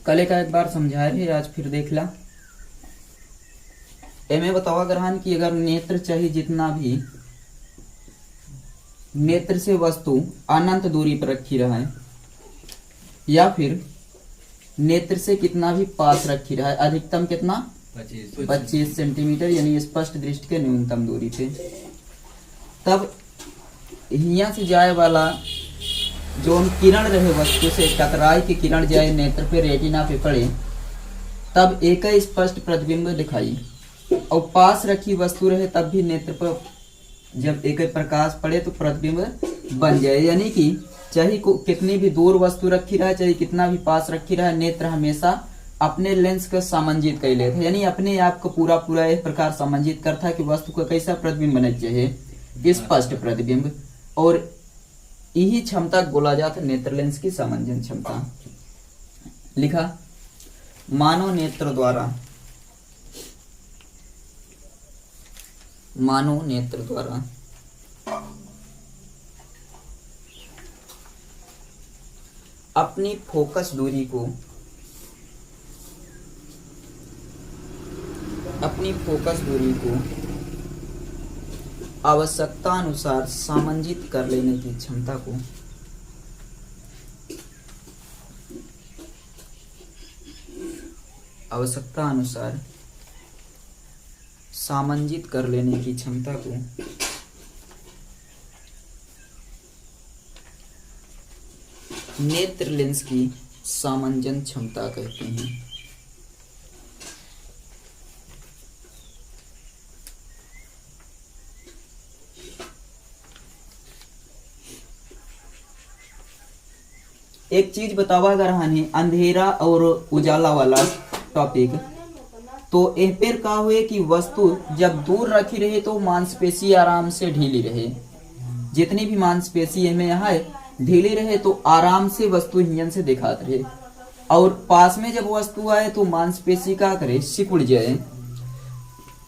कल का एक बार समझाए थे, आज फिर देख ला। एमे बतावा ग्रहण की अगर नेत्र चाहिए जितना भी नेत्र से वस्तु अनंत दूरी पर रखी रहे या फिर नेत्र से कितना भी पास रखी रहे, अधिकतम कितना 25 सेंटीमीटर यानी स्पष्ट दृष्टि के न्यूनतम दूरी पे, तब हिया से जाए वाला जो किरण रहे वस्तु से टकराई की किरण जाए नेत्र पे रेटिना पे पड़े तब एक ही स्पष्ट प्रतिबिंब दिखाई, और पास रखी वस्तु रहे तब भी नेत्र पर जब एक ही प्रकाश पड़े तो प्रतिबिंब बन जाए। यानी कि चाहे कितनी भी दूर वस्तु रखी रहे चाहे कितना भी पास रखी रहे, नेत्र हमेशा अपने लेंस का सामंजित कर लेता है, यानी अपने आप को पूरा पूरा एक प्रकार सामंजित करता है कि वस्तु का कैसा प्रतिबिंब बनना चाहिए, स्पष्ट प्रतिबिंब। और यही क्षमता बोला जाता है नेत्र लेंस की सामंजन क्षमता। लिखा मानव नेत्र द्वारा अपनी फोकस दूरी को आवश्यकता अनुसार सामंजित कर लेने की क्षमता को आवश्यकता अनुसार सामंजित कर लेने की क्षमता को नेत्र लेंस की सामंजन क्षमता कहते हैं। एक चीज बतावा अगर हने अंधेरा और उजाला वाला टॉपिक, तो एह पर का हुए कि वस्तु जब दूर रखी रहे तो मांसपेशी आराम से ढीली रहे, जितनी भी मांसपेशी में यहाँ ढीली रहे तो आराम से वस्तु हियन से दिखात रहे, और पास में जब वस्तु आए तो मांसपेशी का करे सिकुड़ जाए,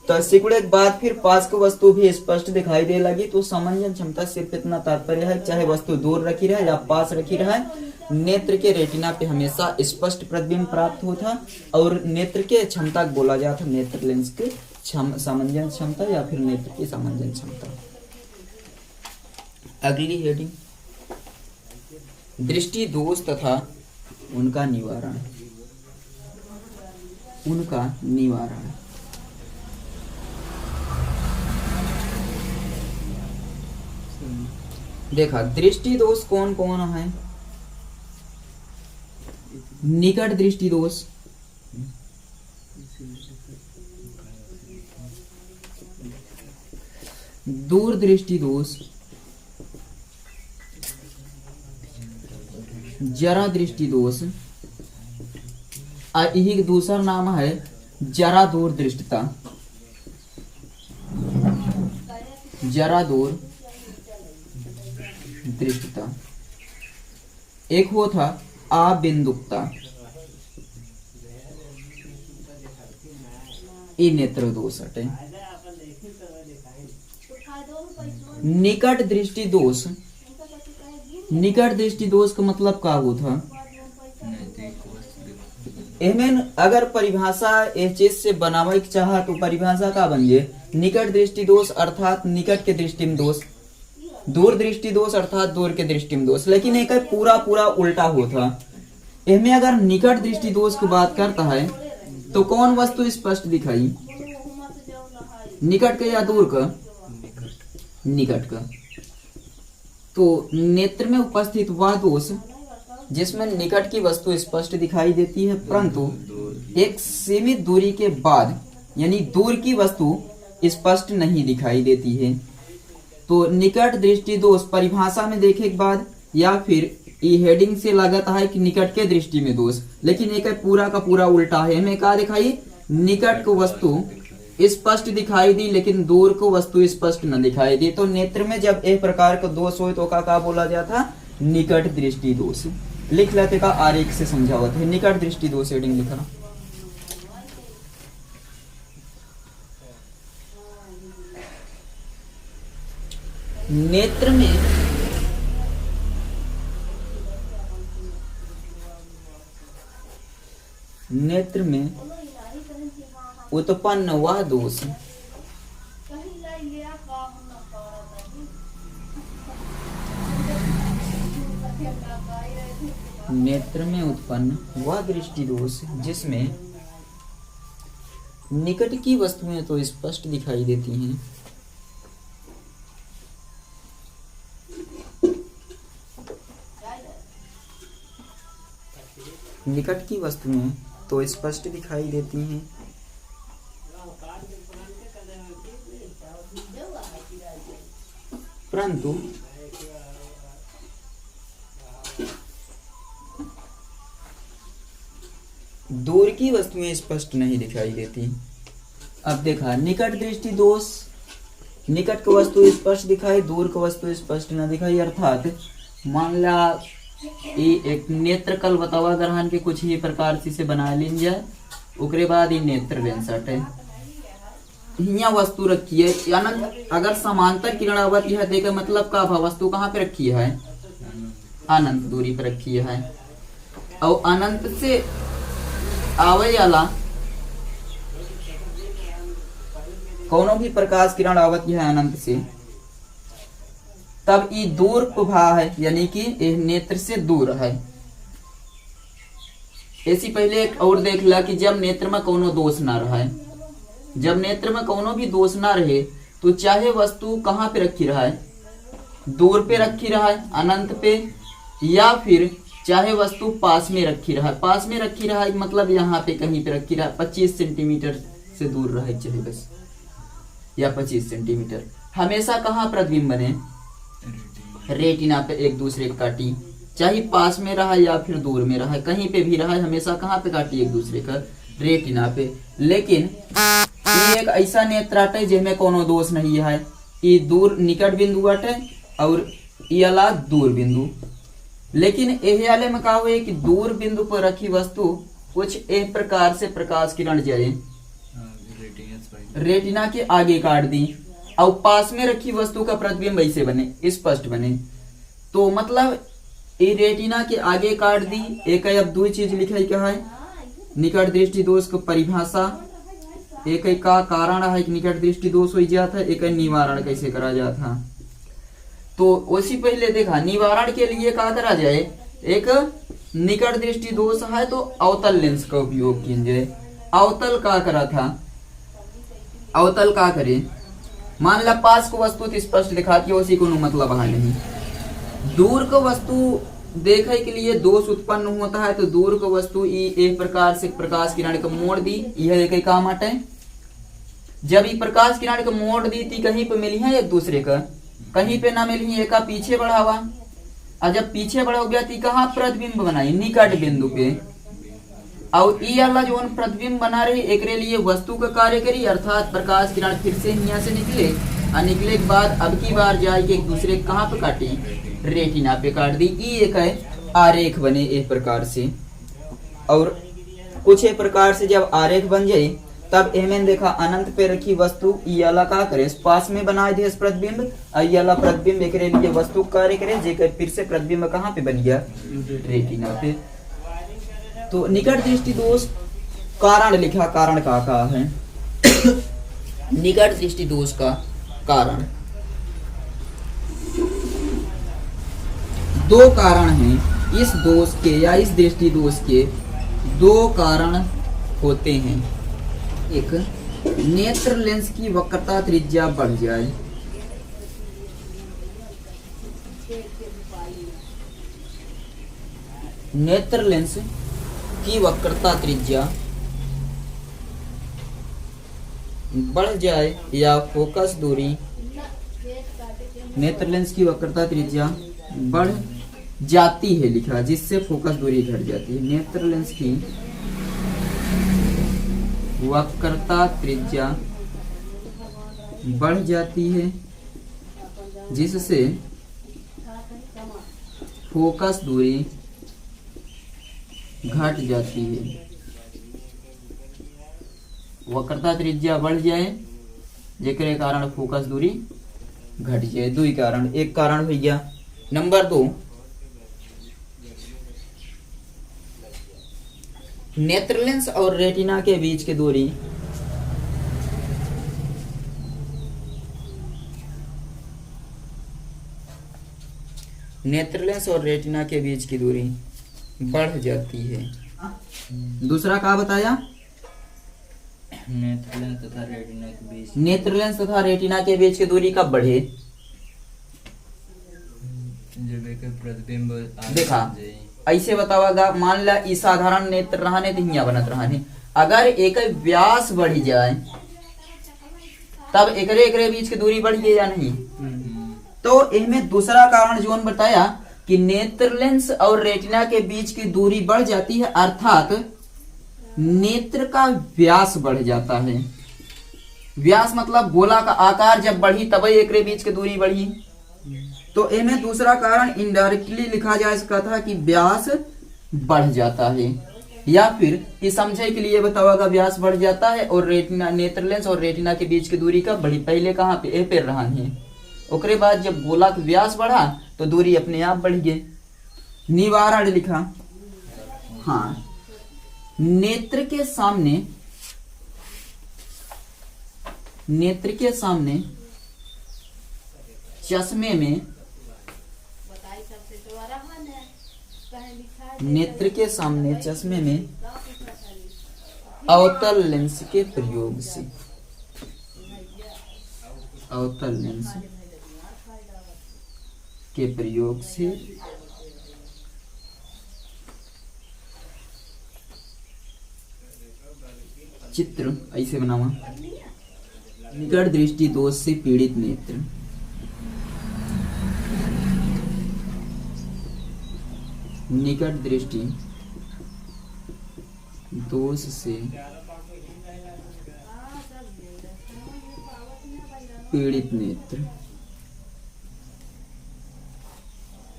तो सिकुड़े के बाद फिर पास की वस्तु भी स्पष्ट दिखाई दे लगी। तो समंजन क्षमता सिर्फ इतना तात्पर्य है चाहे वस्तु दूर रखी रहे या पास रखी रहे, नेत्र के रेटिना पे हमेशा स्पष्ट प्रतिबिंब प्राप्त होता, और नेत्र के क्षमता बोला जाता नेत्र लेंस के सामंजन क्षमता या फिर नेत्र की सामंजन क्षमता। अगली हेडिंग दृष्टि दोष तथा उनका निवारण। देखा दृष्टि दोष कौन कौन है। निकट दृष्टि दोष, दूर दृष्टि दोष, जरा दृष्टि दोष, और यही दूसरा नाम है जरा दूर दृष्टता। जरा दूर दृष्टता एक हो था अबिंदुकता, ये नेत्र दोष हटे। निकट दृष्टि दोष, निकट दृष्टि दोष का मतलब का हो था, एमें अगर परिभाषा इस चीज से बनावे के चाह तो परिभाषा का बन जाए निकट दृष्टि दोष अर्थात निकट के दृष्टि में दोष, दूर दृष्टि दोष अर्थात दूर के दृष्टि में दोष। लेकिन एक पूरा पूरा उल्टा होता। इसमें अगर निकट दृष्टि दोष की बात करता है तो कौन वस्तु स्पष्ट दिखाई, निकट का या दूर का, निकट का। तो नेत्र में उपस्थित वह दोष जिसमें निकट की वस्तु स्पष्ट दिखाई देती है परंतु एक सीमित दूरी के बाद यानी दूर की वस्तु स्पष्ट नहीं दिखाई देती है। तो निकट दृष्टि दोष परिभाषा में देखे के बाद या फिर ये हेडिंग से लगता है कि निकट के दृष्टि में दोष, लेकिन एक पूरा का पूरा उल्टा है। हमें क्या दिखाई, निकट को वस्तु स्पष्ट दिखाई दी लेकिन दूर को वस्तु स्पष्ट न दिखाई दी। तो नेत्र में जब एक प्रकार का दोष हो तो का बोला जाता, निकट दृष्टि दोष। लिख लेते का आरेख से समझावत है। निकट दृष्टि दोष हेडिंग लिखना। नेत्र में नेत्र में उत्पन्न वह दोष नेत्र में उत्पन्न वह दृष्टि दोष जिसमें निकट की वस्तुएं तो स्पष्ट दिखाई देती हैं, निकट की वस्तुएं तो स्पष्ट दिखाई देती हैं, परंतु दूर की वस्तुएं स्पष्ट नहीं दिखाई देती। अब देखा, निकट दृष्टि दोष, निकट की वस्तु स्पष्ट दिखाई, दूर की वस्तु स्पष्ट न दिखाई। अर्थात मान ला एक नेत्र कल बतावा ग्रहण के कुछ ही प्रकार से बना लीन जाए, उसके बाद ये नेत्र लेंस हटे यहाँ वस्तु रखी है अनंत, अगर समांतर किरण आवत यह देखे मतलब का वस्तु कहाँ पे रखी है, अनंत दूरी पर रखी है, और अनंत से आवे वाला कोनो भी प्रकाश किरण आवत है अनंत से, तब ये दूर प्रभा है, यानी कि यह नेत्र से दूर है। ऐसी पहले एक और देख ला कि जब नेत्र में कोनो दोष ना रहे, जब नेत्र में कोनो भी दोष ना रहे तो चाहे वस्तु कहाँ पे रखी रहा है, दूर पे रखी रहा है अनंत पे, या फिर चाहे वस्तु पास में रखी रहा है, पास में रखी रहा है मतलब यहाँ पे कहीं पे रखी रहा है, 25 सेंटीमीटर से दूर रहे चाहे बस, या 25 सेंटीमीटर, हमेशा कहाँ प्रतिबिंब बने, रेटिना पे एक दूसरे की काटी, चाहे पास में रहा या फिर दूर में रहा, कहीं पे भी रहा, हमेशा कहाँ पे काटी एक दूसरे का, रेटिना पे। लेकिन ये एक ऐसा नेत्र है जिसमें कोनो दोष नहीं है, ये दूर निकट बिंदु अटे और ये अला दूर बिंदु। लेकिन एह वाले में कहा हुआ कि दूर बिंदु पर रखी वस्तु कुछ एक प्रकार से प्रकाश किरण जाए रेटिना के आगे काट दी, और पास में रखी वस्तु का प्रतिबिंब ऐसे बने, स्पष्ट बने, तो मतलब ये रेटिना के आगे काट दी। एक अब दो चीज लिखाई क्या है, निकट दृष्टि दोष की परिभाषा, एक का कारण है कि निकट दृष्टि दोष हो जाता है, एक निवारण कैसे करा जाता। तो उसी पहले देखा निवारण के लिए क्या करा जाए, एक निकट दृष्टि दोष है तो अवतल लेंस का उपयोग किया जाए। अवतल का करा था, अवतल का करे, मान ला पास को वस्तु स्पष्ट दिखाती है उसी को मतलब है नहीं, दूर को वस्तु देखे के लिए दोष उत्पन्न होता है, तो दूर को वस्तु एक प्रकार से प्रकाश किरण को मोड़ दी, यह एक काम आटे। जब ये प्रकाश किरण को मोड़ दी थी कहीं पे मिली है एक दूसरे का, कहीं पे ना मिली, एक पीछे बढ़ावा, और जब पीछे बढ़ा गया थी कहाँ प्रतिबिंब बनाई, निकट बिंदु पे, और ये वाला जो प्रतिबिंब बना रही एक लिए वस्तु का कार्य करी, अर्थात प्रकाश किरण फिर से यहाँ से निकले, और निकले के बाद अब की बार जाए एक दूसरे कहाँ पे काटी, रेटिना पे काट दी। ये एक है आरेख बने एक प्रकार से, और कुछ एक प्रकार से जब आरेख बन जाये तब एमएन देखा अनंत पे रखी वस्तु याला का करे पास में बना दे प्रतिबिंब, याला प्रतिबिंब एक लिए वस्तु कार्य करे, जेकर फिर से प्रतिबिंब कहाँ पे बन गया, रेटिना पे। तो निकट दृष्टि दोष कारण लिखा, कारण का है निकट दृष्टि दोष का कारण, दो कारण हैं इस दोष के या इस दृष्टि दोष के, दो कारण होते हैं। एक, नेत्र लेंस की वक्रता त्रिज्या बढ़ जाए, नेत्र लेंस की वक्रता त्रिज्या बढ़ जाए या फोकस दूरी, नेत्र लेंस की वक्रता त्रिज्या बढ़ जाती है लिखा, जिससे फोकस दूरी घट जाती है। नेत्र लेंस की वक्रता त्रिज्या बढ़ जाती है जिससे फोकस दूरी घट जाती है। वक्रता त्रिज्या बढ़ जाए जेकरे कारण फोकस दूरी घट जाए, दो ही कारण, एक कारण हो गया। नंबर दो, नेत्र लेंस और रेटिना के बीच की दूरी नेत्र लेंस और रेटिना के बीच की दूरी बढ़ जाती है। दूसरा क्या बताया? नेत्र लेंस तथा रेटिना के बीच नेत्र लेंस तथा रेटिना के बीच की दूरी कब बढ़े? जब एक प्रतिबिंब आगे देखा जाए। ऐसे बतावागा, मान ला ई साधारण नेत्र रहने तो हिया बनत रहने, अगर एक व्यास बढ़ जाए तब एकरे बीच की दूरी बढ़ गई या नहीं? तो इनमें दूसरा कारण जो बताया कि नेत्र लेंस और रेटिना के बीच की दूरी बढ़ जाती है, अर्थात नेत्र का व्यास बढ़ जाता है। व्यास मतलब गोला का आकार जब बढ़ी तब एकरे बीच की दूरी बढ़ी। तो इनमें दूसरा कारण इनडायरेक्टली लिखा जा सकता था कि व्यास बढ़ जाता है, या फिर ये समझे के लिए बताओगा व्यास बढ़ जाता है और रेटिना नेत्र लेंस और रेटिना के बीच की दूरी कब बढ़ी? पहले कहाँ पे? ए पे रहा है, ओकरे बाद जब गोला का व्यास बढ़ा तो दूरी अपने आप बढ़ गई। निवारण लिखा, हाँ, नेत्र के सामने चश्मे में नेत्र के सामने चश्मे में अवतल लेंस के प्रयोग से चित्र ऐसे बनावा। निकट दृष्टि दोष से पीड़ित नेत्र, निकट दृष्टि दोष से पीड़ित नेत्र।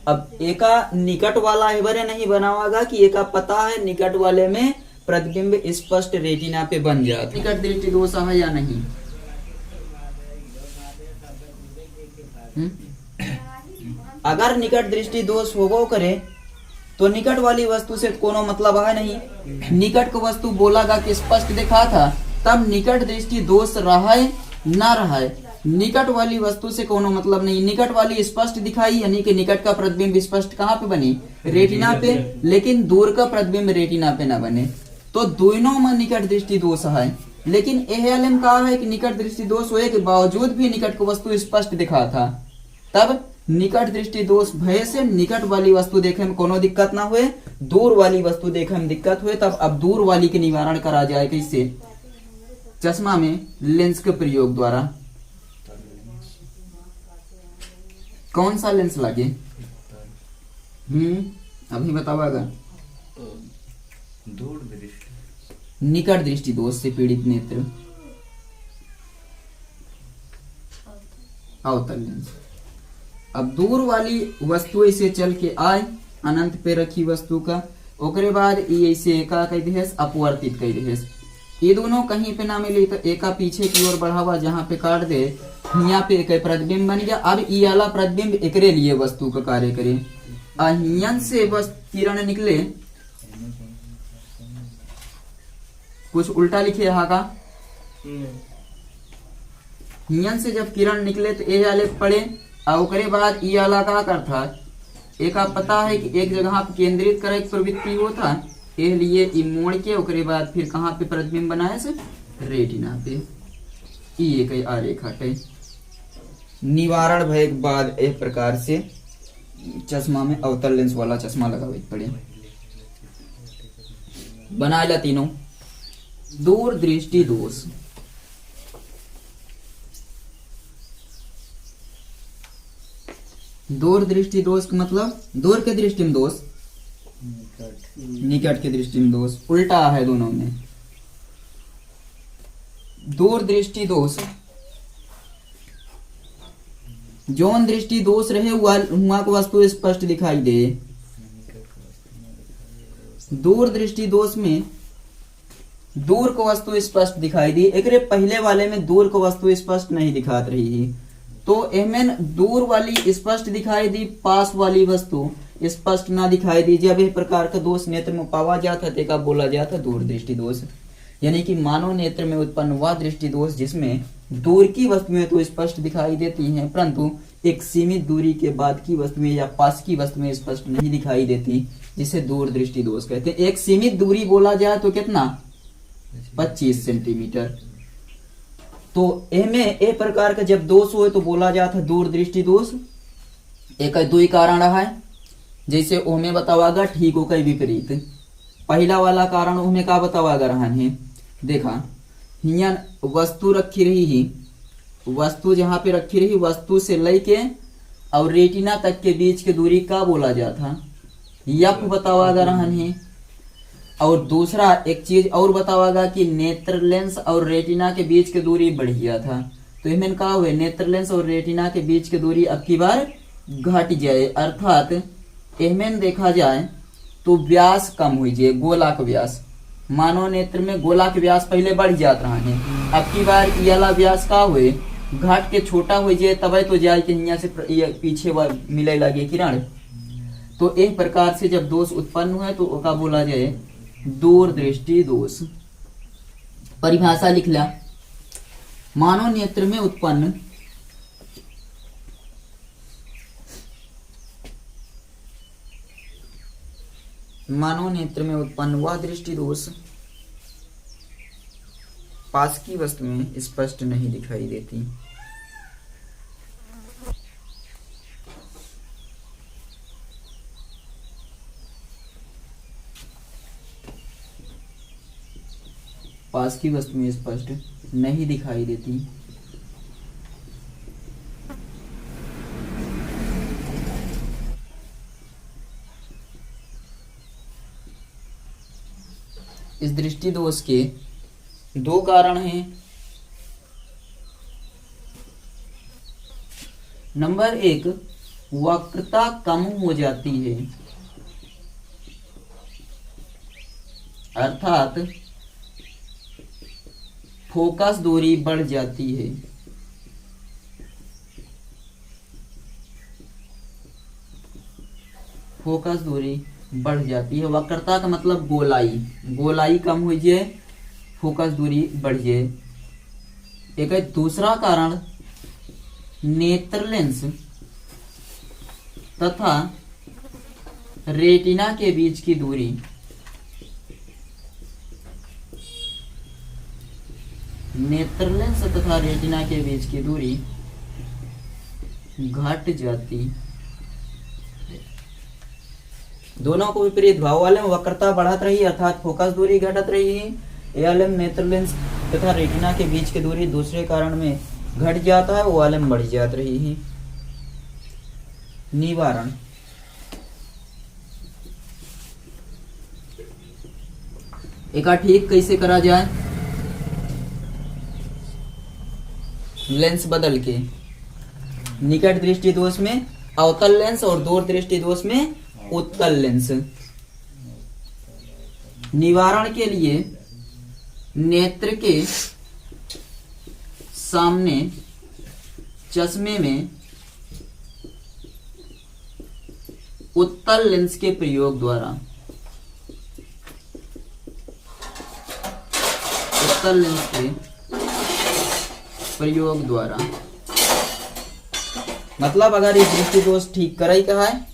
अब एका निकट वाला है बरे नहीं बनावागा कि एका पता है निकट वाले में प्रतिबिंब स्पष्ट रेटिना पे बन जाता। निकट दृष्टि दोष है या नहीं? अगर निकट दृष्टि दोष होगो करे तो निकट वाली वस्तु से कोनो मतलब है नहीं। निकट को वस्तु बोलागा कि स्पष्ट दिखा था, तब निकट दृष्टि दोष रहा है ना रहा है, निकट वाली वस्तु से कोनो मतलब नहीं। निकट वाली स्पष्ट दिखाई यानी कि निकट का प्रतिबिंब स्पष्ट कहाँ पे बनी? रेटिना पे, लेकिन दूर का प्रतिबिंब रेटिना पे ना बने। तो दोनों में निकट दृष्टि दोष है, लेकिन एहलम कहा है कि निकट दृष्टि दोष होए के बावजूद भी निकट को वस्तु स्पष्ट दिखा था, तब निकट दृष्टि दोष भय से निकट वाली वस्तु देखे में कोनो दिक्कत ना हुए, दूर वाली वस्तु देखे में दिक्कत हुए, तब अब दूर वाली के निवारण करा जाए कैसे? चश्मा में लेंस के प्रयोग द्वारा। कौन सा लेंस लगे? अभी बताओगा। दूर दृष्टि, निकट दृष्टि दोष से पीड़ित नेत्र, अवतल लेंस। अब दूर वाली वस्तु ऐसे चल के आए अनंत पे रखी वस्तु का, ओकरे बाद ये ऐसे एका कह देस अपवर्तित कह देस। ये दोनों कहीं पे ना मिली तो एका पीछे की ओर बढ़ावा, जहाँ पे काट दे यहाँ पे एक प्रतिबिंब बन गया। अब ये वाला प्रतिबिंब एकरे लिए वस्तु का कार्य करे। अहियन से बस किरण निकले, कुछ उल्टा लिखे यहाँ का, हियन से जब किरण निकले तो ये वाले पड़े, और ओकरे बाद ये वाला का करता, एक आप पता है कि एक जगह पे केंद्रित करे प्रवृत्ति होता, ये लिए ई मोड़ के ओकरे बाद फिर कहाँ पे प्रतिबिंब बनाए से? रेटिना पे। ये कई आरेख हटे। निवारण भय के बाद एक प्रकार से चश्मा में अवतल लेंस वाला चश्मा लगावे पड़े। बनाए ला तीनों। दूर दृष्टि दोष, दूर दृष्टि दोष का मतलब दूर के दृष्टि में दोष, निकट के दृष्टि में दोष, उल्टा है दोनों में। दूर दृष्टि दोष, जौन दृष्टि दोष रहे वहां को वस्तु स्पष्ट दिखाई दे। दूर दृष्टि दोष में दूर को वस्तु स्पष्ट दिखाई दी, एकरे पहले वाले में दूर को वस्तु स्पष्ट नहीं दिखात रही है। तो एमन दूर वाली स्पष्ट दिखाई दी, पास वाली वस्तु स्पष्ट ना दिखाई दी। जब यह प्रकार का दोष नेत्र में पावा जाता है तो बोला जाता है दूर दृष्टि दोष। यानी कि मानव नेत्र में उत्पन्न वह दृष्टि दोष जिसमें दूर की वस्तुएं तो स्पष्ट दिखाई देती हैं, परंतु एक सीमित दूरी के बाद की वस्तुएं या पास की वस्तुएं स्पष्ट नहीं दिखाई देती, जिसे दूर दृष्टि दोष कहते हैं। एक सीमित दूरी बोला जाए तो कितना, 25 सेंटीमीटर। तो इनमें एक प्रकार का जब दोष हो तो बोला जाता है दूर दृष्टि दोष। एक दो ही कारण रहा है, जैसे ओमे बतावागा ठीक हो कई विपरीत। पहला वाला कारण ओमे का बतावागा रहा है, देखा हियां वस्तु रखी रही ही, वस्तु जहां पे रखी रही वस्तु से लेके और रेटिना तक के बीच की दूरी का बोला जाता, यप बतावागा रहा है। और दूसरा एक चीज और बतावागा कि नेत्र लेंस और रेटिना के बीच की दूरी बढ़ गया था, तो इनमें कहा हुए नेत्र लेंस और रेटिना के बीच की दूरी अब की बार घट जाए, अर्थात इनमें देखा जाए तो व्यास कम हो जाए, गोलाक व्यास। मानव नेत्र में गोलाक व्यास पहले बढ़ जात रहा है, अब की बार ये वाला व्यास का हुए घाट के छोटा हो जाए, तब तो जाए कि यहाँ से पीछे मिले लगे किरण। तो एक प्रकार से जब दोष उत्पन्न हुए तो का बोला जाए दूर दृष्टि दोष। परिभाषा लिख ला, मानव नेत्र में उत्पन्न वह दृष्टि दोष पास की वस्तुएं स्पष्ट नहीं दिखाई देती। पास की वस्तुएं स्पष्ट नहीं दिखाई देती। इस दृष्टि दोष के दो कारण हैं। नंबर 1, वक्रता कम हो जाती है, अर्थात फोकस दूरी बढ़ जाती है। फोकस दूरी बढ़ जाती है। वक्रता का मतलब गोलाई कम हो जाए, फोकस दूरी बढ़ जाए। एक है दूसरा कारण नेत्र लेंस तथा रेटिना के बीच की दूरी नेत्र लेंस तथा रेटिना के बीच की दूरी घट जाती। दोनों को विपरीत भाव वाले में वक्रता बढ़त रही अर्थात फोकस दूरी घटत रही है। वाले में नेत्र लेंस तथा रेटिना के बीच की दूरी दूसरे कारण में घट जाता है, वो वाले में बढ़ जात रही है। निवारण, एका ठीक कैसे करा जाए, लेंस बदल के निकट दृष्टि दोष में अवतल लेंस और दूर दृष्टि दोष में उत्तल लेंस। निवारण के लिए नेत्र के सामने चश्मे में उत्तल लेंस के प्रयोग द्वारा मतलब अगर ये दृष्टि दोष ठीक कराई कहा है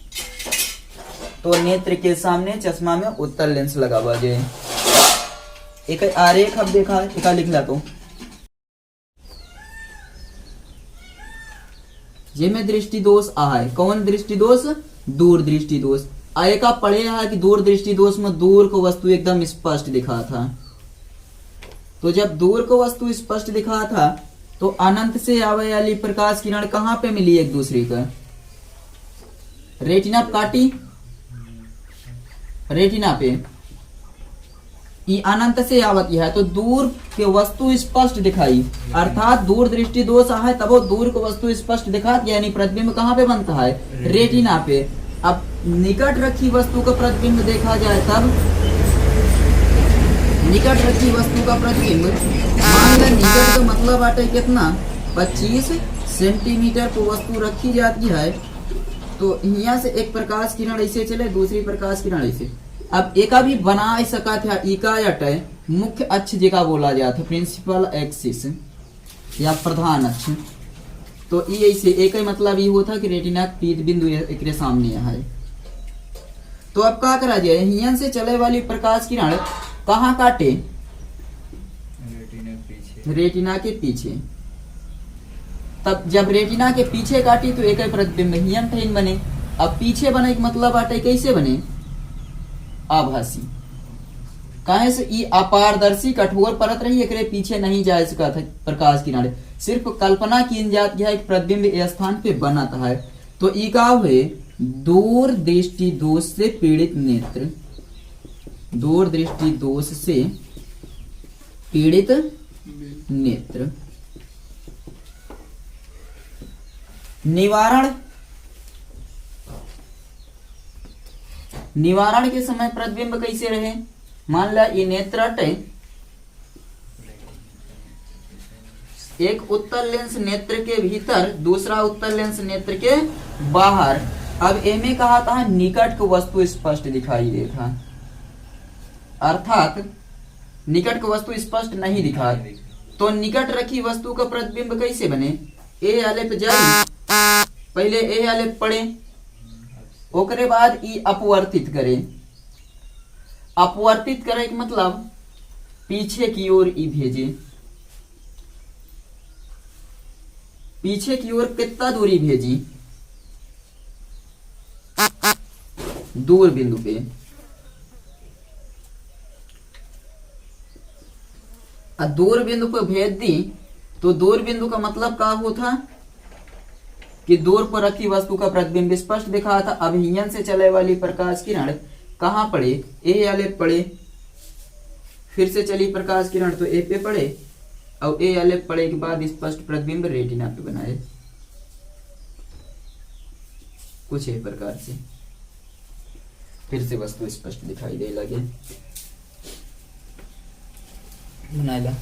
तो नेत्र के सामने चश्मा में उत्तल लेंस लगावा जाए। एक आरेख अब देखा एक लिख ला, तो जे में दृष्टि दोष आ है, कौन दृष्टि दोष, दूर दृष्टि दोष। आए का पढ़े है कि दूर दृष्टि दोष में दूर को वस्तु एकदम स्पष्ट दिखा था। तो जब दूर को वस्तु स्पष्ट दिखा था तो अनंत से आवे वाली प्रकाश किरण कहां पे मिली एक दूसरे का, रेटिना काटी, रेटिना पे ये अनंत से आवत है तो दूर के वस्तु स्पष्ट दिखाई, अर्थात दूर दृष्टि दोष है तब वो दूर को वस्तु स्पष्ट दिखा, यानी प्रतिबिंब कहां पे बनता है, रेटिना पे। अब निकट रखी वस्तु का प्रतिबिंब देखा जाए तब निकट रखी वस्तु का प्रतिबिंब, मान लें निकट का मतलब आटे कितना, 25 सेंटीमीटर को वस्तु रखी जाती है तो यहाँ से एक प्रकाश किरण ऐसे चले, दूसरी प्रकाश किरण ऐसे। अब एका भी बना सका था इका या टय मुख्य अक्ष जेका बोला जाता, प्रिंसिपल एक्सिस या प्रधान अक्ष। तो ये ऐसे एक ही मतलब ये होता कि रेटिना पीत बिंदु एक सामने है। तो अब क्या करा जाए, यहाँ से चले वाली प्रकाश किरण कहाँ काटे, रेटिना के पीछे। तब जब रेटिना के पीछे काटी तो एक ही प्रतिबिंब हियन ठहिन बने। अब पीछे बने का मतलब आटे कैसे बने, आभासी। काहे से ई अपारदर्शी कठोर परत रही, एकरे पीछे नहीं जा सका था प्रकाश किरण, सिर्फ कल्पना की जात है एक प्रतिबिंब ए स्थान पे बनता है। तो ई का हुए दूर दृष्टि दोष से पीड़ित नेत्र, दूर दृष्टि दोष से पीड़ित नेत्र। निवारण के समय प्रतिबिंब कैसे रहे, मान ला ये नेत्र अटे, एक उत्तल लेंस नेत्र के भीतर, दूसरा उत्तल लेंस नेत्र के बाहर। अब एमे कहा था निकट को वस्तु स्पष्ट दिखाई देता, अर्थात निकट को वस्तु स्पष्ट नहीं दिखाई। तो निकट रखी वस्तु का प्रतिबिंब कैसे बने, ए आलेप जाए, पहले ए आलेप पड़े, ओकरे बाद ई अपवर्तित करे। अपवर्तित करे के मतलब पीछे की ओर ई भेजे। पीछे की ओर कितना दूरी भेजी, दूर बिंदु पे। दूर बिंदु पे भेज दी तो दूर बिंदु का मतलब क्या होता कि दूर पर रखी वस्तु का प्रतिबिंब स्पष्ट दिखा था। अब हियन से चले वाली प्रकाश किरण कहाँ पड़े, ए आले पड़े, फिर से चली प्रकाश किरण तो ए पे पड़े, और ए आले पड़े के बाद स्पष्ट प्रतिबिंब रेटिना पे बनाए। कुछ इस प्रकार से फिर से वस्तु स्पष्ट दिखाई दे लगे बनाएगा।